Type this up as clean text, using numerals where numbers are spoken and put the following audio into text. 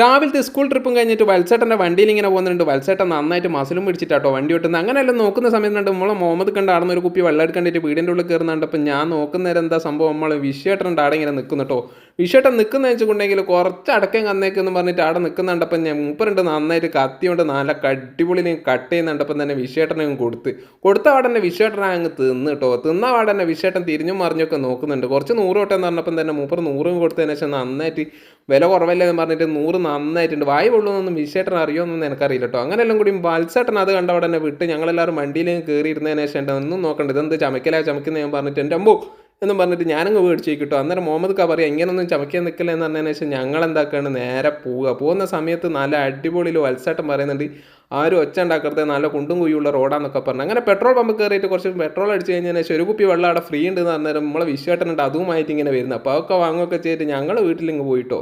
രാവിലത്തെ സ്കൂൾ ട്രിപ്പും കഴിഞ്ഞിട്ട് വത്സേട്ടൻ്റെ വണ്ടിയിൽ ഇങ്ങനെ പോകുന്നുണ്ട്. വത്സേട്ടൻ നന്നായിട്ട് മസിലും പിടിച്ചിട്ടാട്ടോ വണ്ടി ഓട്ടുന്നത്. അങ്ങനെയെല്ലാം നോക്കുന്ന സമയത്തുണ്ട് നമ്മളെ മുഹമ്മദ് കണ്ട് ആടുന്ന ഒരു കുപ്പി വെള്ളം എടുക്കണ്ടിട്ട് വീടിൻ്റെ ഉള്ളിൽ കയറുന്നുണ്ട്. അപ്പം ഞാൻ നോക്കുന്നേരം എന്താ സംഭവം, നമ്മൾ വിഷയേട്ടനുണ്ട് ആടെ ഇങ്ങനെ നിൽക്കുന്നു. വിഷയേട്ടൻ നിൽക്കുന്ന വെച്ചിട്ടുണ്ടെങ്കിൽ കുറച്ച് അടക്കം കന്നേക്കെന്ന് പറഞ്ഞിട്ട് അവിടെ നിൽക്കുന്നുണ്ട്. അപ്പം ഞാൻ മൂപ്പരുണ്ട് നന്നായിട്ട് കത്തിയോണ്ട് നല്ല അടിപൊളി കട്ട് ചെയ്യുന്നുണ്ട്. അപ്പം തന്നെ വിഷയേട്ടനെ കൊടുത്ത പാടെ തന്നെ വിഷയേട്ടനെ അങ്ങ് തിന്ന പാടെ തന്നെ വിഷയേട്ടൻ തിരിഞ്ഞും മറിഞ്ഞൊക്കെ നോക്കുന്നുണ്ട്. കുറച്ച് 100 തൊട്ടെന്ന് പറഞ്ഞപ്പം തന്നെ മൂപ്പർ 100 കൊടുത്തതിന് ശേഷം നന്നായിട്ട് വില കുറവല്ലേ എന്ന് പറഞ്ഞിട്ട് 100 നന്നായിട്ടുണ്ട്. വായി കൊള്ളുന്നൊന്നും വിഷയേട്ടൻ അറിയുമെന്നൊന്നും എനിക്കറിയില്ല കേട്ടോ. അങ്ങനെയെല്ലാം കൂടി വത്സേട്ടൻ അത് കണ്ട അവിടെ തന്നെ വിട്ട് ഞങ്ങളെല്ലാവരും വണ്ടിയിലേക്ക് കയറി ഇരുന്നതിന് ശേഷം ഒന്നും നോക്കണ്ട, ഇതെന്ത് ചമയ്ക്കുന്ന ഞാൻ പറഞ്ഞിട്ട് എൻ്റെ അമ്മോ എന്നും പറഞ്ഞിട്ട് ഞാനങ്ങ് മേടിച്ച് കിട്ടും. അന്നേരം മുഹമ്മദ് കാ പറയുക ഇങ്ങനൊന്നും ചമയ്ക്കാൻ നിൽക്കില്ല എന്ന് പറഞ്ഞതിന് ശേഷം ഞങ്ങൾ എന്താക്കുകയാണ്, നേരെ പോകുന്ന സമയത്ത് നല്ല അടിപൊളിയിൽ വത്സേട്ടൻ പറയുന്നുണ്ട് ആരും ഒച്ച ഉണ്ടാക്കരുത്, നല്ല കുണ്ടും കുഴിയുള്ള റോഡാന്നൊക്കെ പറഞ്ഞു. അങ്ങനെ പെട്രോൾ പമ്പ് കയറിയിട്ട് കുറച്ച് പെട്രോൾ അടിച്ച് കഴിഞ്ഞതിന് ശേഷം ഒരു കുപ്പി വെള്ളം അവിടെ ഫ്രീ ഉണ്ട് എന്ന് പറഞ്ഞാൽ നമ്മളെ വിഷയേട്ടനുണ്ട് അതുമായിട്ട് ഇങ്ങനെ വരുന്നത്. അപ്പോൾ അതൊക്കെ വാങ്ങുകയൊക്കെ ചെയ്തിട്ട് ഞങ്ങൾ വീട്ടിലിങ്ങ് പോയിട്ടോ.